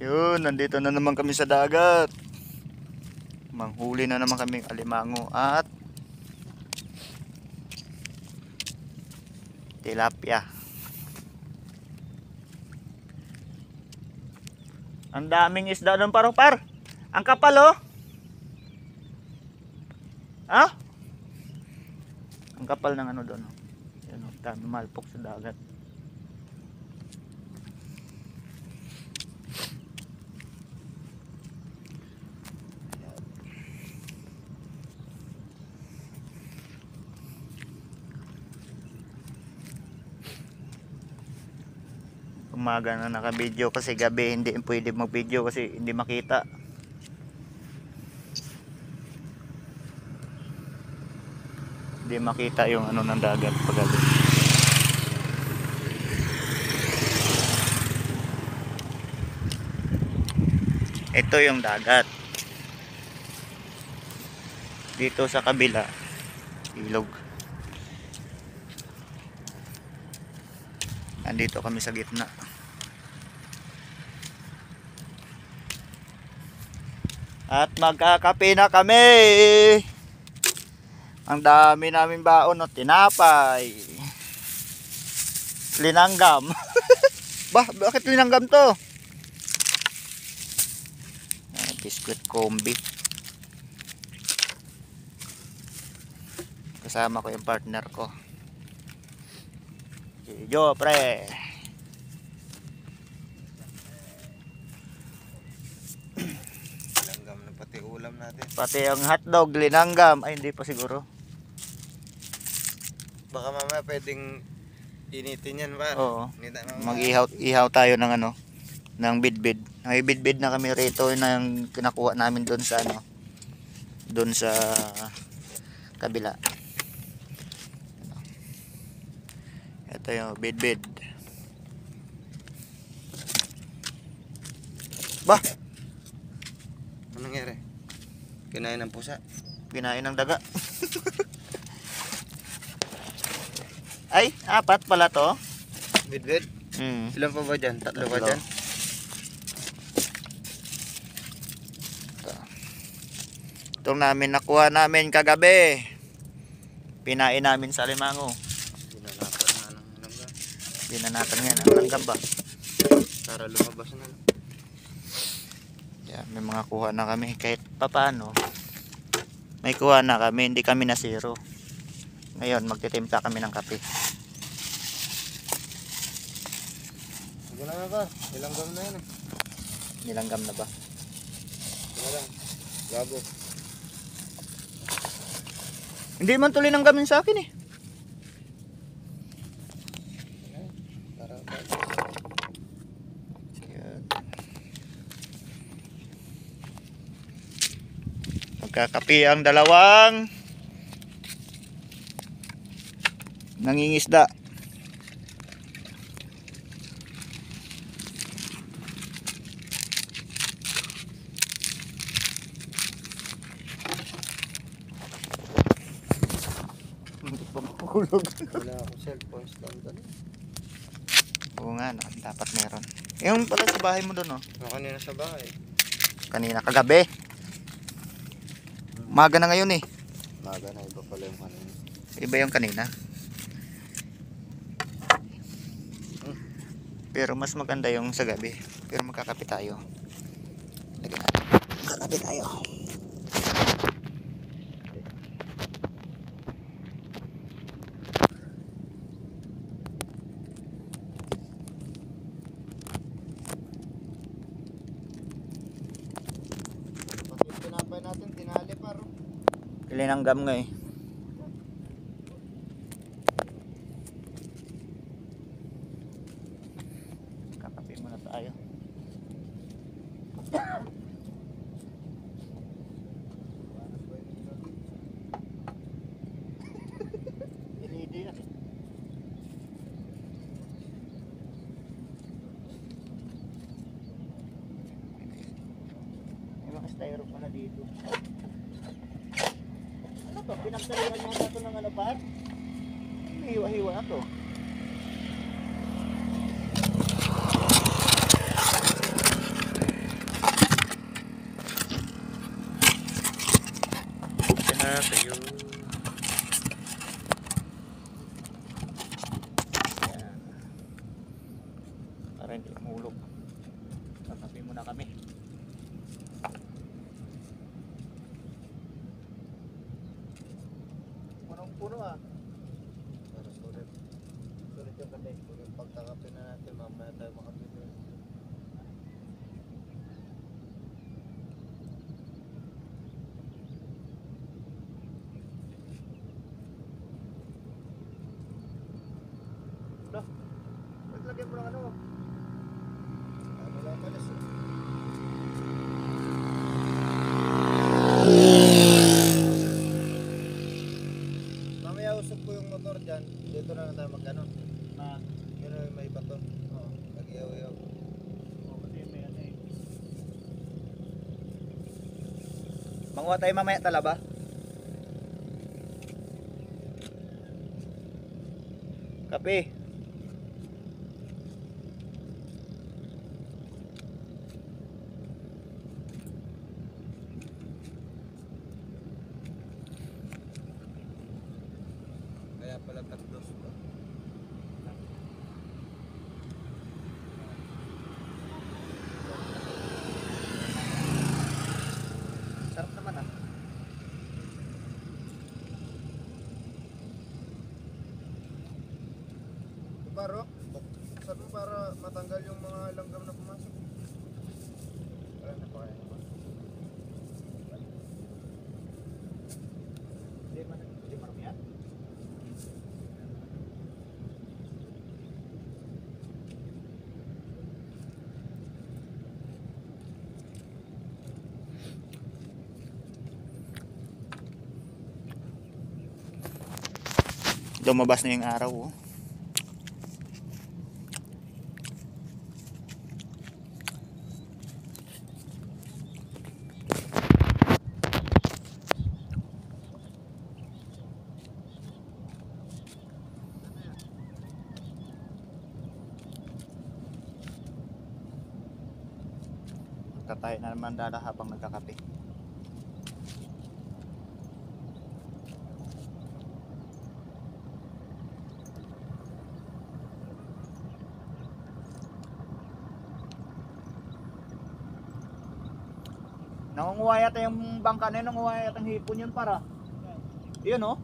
Yun, nandito na naman kami sa dagat. Manghuli na naman kami alimango at tilapia. Ang daming isda doon, par. Ang kapal, oh. Ha? Ang kapal ng ano doon, oh. Yan, oh, dami malpok sa dagat. Umaga na naka-video kasi gabi hindi pwede mag-video kasi hindi makita. Hindi makita yung ano ng dagat pag gabi. Ito yung dagat. Dito sa kabila, ilog. Nandito kami sa gitna. At magkakape na kami. Ang dami namin baon, no? Tinapay, linanggam. Bakit linanggam to? Biscuit combi. Kasama ko yung partner ko, si Jo, pre. Linanggam na pati ulam natin. Pati yung hotdog, linanggam. Ay, hindi pa siguro. Baka mamaya pwedeng initin yan ba? Oo. Mag-ihaw tayo ng ano, ng bidbid. May bidbid na kami rito na yung kinakuha namin doon sa ano, doon sa kabila. Ito yung bidbid. Bah! Anong nangyari? Kinain ng pusa? Kinain ng daga. Ay, 4 pala to. Bidbid? Ilan pa ba dyan? 3 ba dyan? Itong namin nakuha namin kagabi. Pinain namin sa alimango. Binanatan na ng langgam. Binanatan nga ng langgam ba? Para lumabas na. Yeah, may mga kuha na kami kahit papaano. May kuha na kami, hindi kami na zero. Ngayon magtitimpla kami ng kape. Sige na nga ba? Nilanggam na yan eh. Nilanggam na ba? Sige lang. Gago. Hindi man tuloy ng gamin sa akin eh. Para Yan. Magkakape ang dalawang nangingisda. Hindi pa mahulog. wala akong cellphone stand doon. Oo nga, no, dapat meron. Yung pala sa bahay mo doon, oh. Kanina sa bahay. Kanina kagabi. Umaga na ngayon eh. Maga na iba pala yung kanina. Iba yung kanina. Pero mas maganda yung sa gabi. Pero magkakape tayo. Lagyan natin. Magkakape tayo. Pati pinapay natin, tinali paro. Linanggam nga eh. Kakape muna tayo. LED yan eh. May mga styro pala dito. Ano to? Pinagtalian niya ito ng ano pa? Hiwa-hiwa na to. para hindi mahulog. Kakape muna kami. Punong-puno ah. Pero sulit. Sulit yung kape. Yung pagkakape na natin, mamaya tayo makape. Dah. Lagyan mo ng ano. Ano lang pala siya. Mamaya usap ko yung motor dyan. Dito na lang tayo magkano. Yun na may bato. Oo. Nag-iyaw-iyaw. Manguha tayo mamaya talaba. Kape. Kaya pala tatlos ba? Sarap naman ah. Baro? Sabi para matanggal yung mga langgam na pumasok. Wala na pa kaya naman. Hindi marami yan. Lumabas na yung araw oh. Tayo na naman dala habang nagkakape. Nangunguha yata yung bangka na yun, nangunguha yata yung hipon yun para. Yun oh.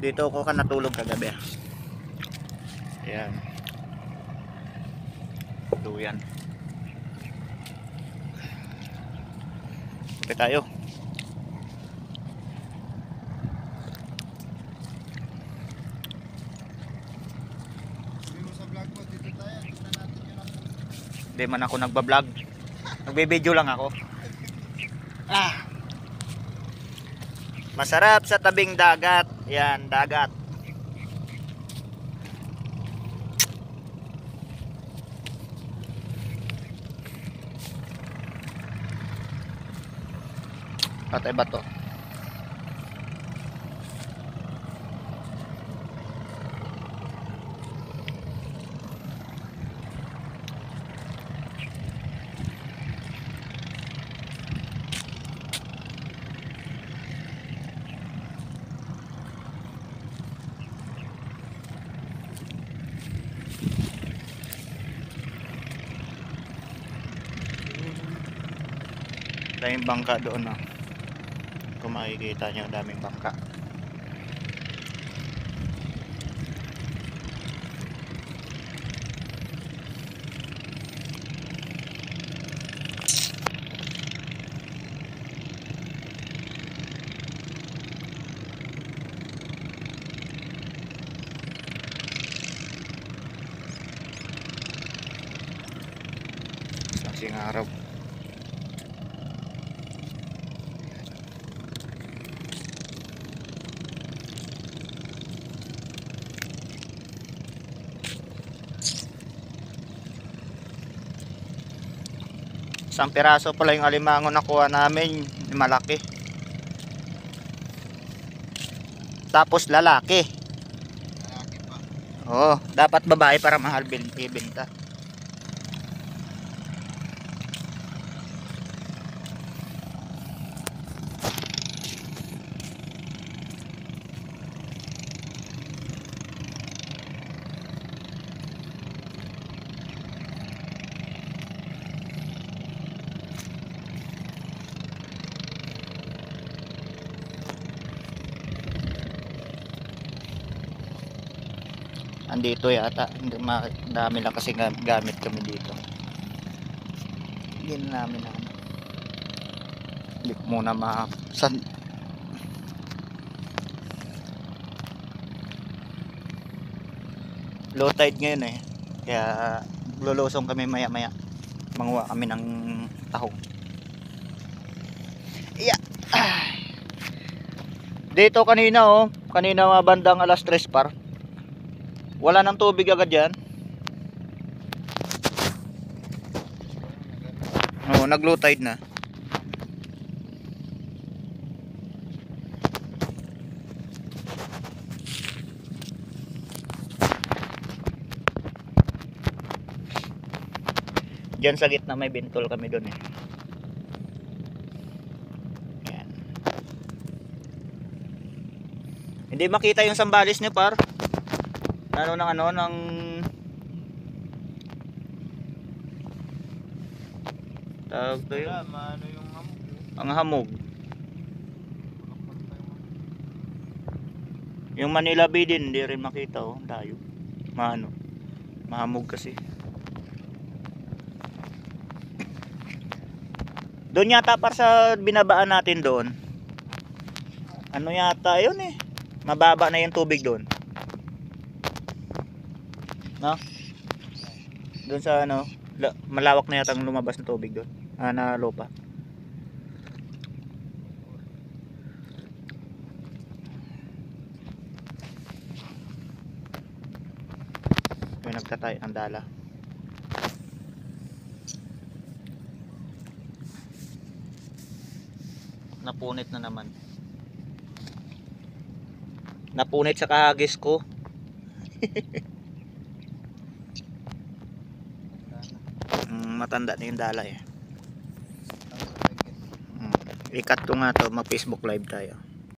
Dito ako ka natulog kagabi. Ayan. Duyan. Kape tayo. Sabi mo sa vlog mo, dito tayo. Tignan natin yun ako. Hindi man ako nagbablog. Nagbe-video lang ako. Ah. Masarap sa tabing dagat. Yan, dagat. Patay ba to? Daming bangka doon oh. Kung makikita nyo, daming bangka. Kasing araw. Isang piraso pala yung alimango nakuha namin, malaki. Tapos lalaki. Lalaki pa. Oo, dapat babae para mahal ibenta. Andito yata, hindi dami lang kasi gamit kami dito. Hindi na namin na ano. Hindi ko muna low tide ngayon eh. Kaya lulusong kami maya maya. Manguha kami ng tahong. Yeah. Dito kanina oh, kanina mga bandang alas 3 par. Wala nang tubig agad yan. Oo, nag-low tide na. Diyan sa gitna may bintol kami doon eh. Yan. Hindi makita yung sambalis niyo par. Ano ng tawag to yun. Maano yung hamog. Ang hamog. Yung Manila Bay din hindi rin makita oh, tayo. Mahamog kasi. Doon yata par sa binabaan natin doon. Ano yata yun eh. Mababa na yung tubig doon. No? Doon sa ano, malawak na yata ang lumabas na tubig doon. Na lupa. May nagtatay ang dala. Napunit na naman. Napunit sa kahagis ko. Matanda na yung dala eh. Ikat ko nga to, mag Facebook live tayo.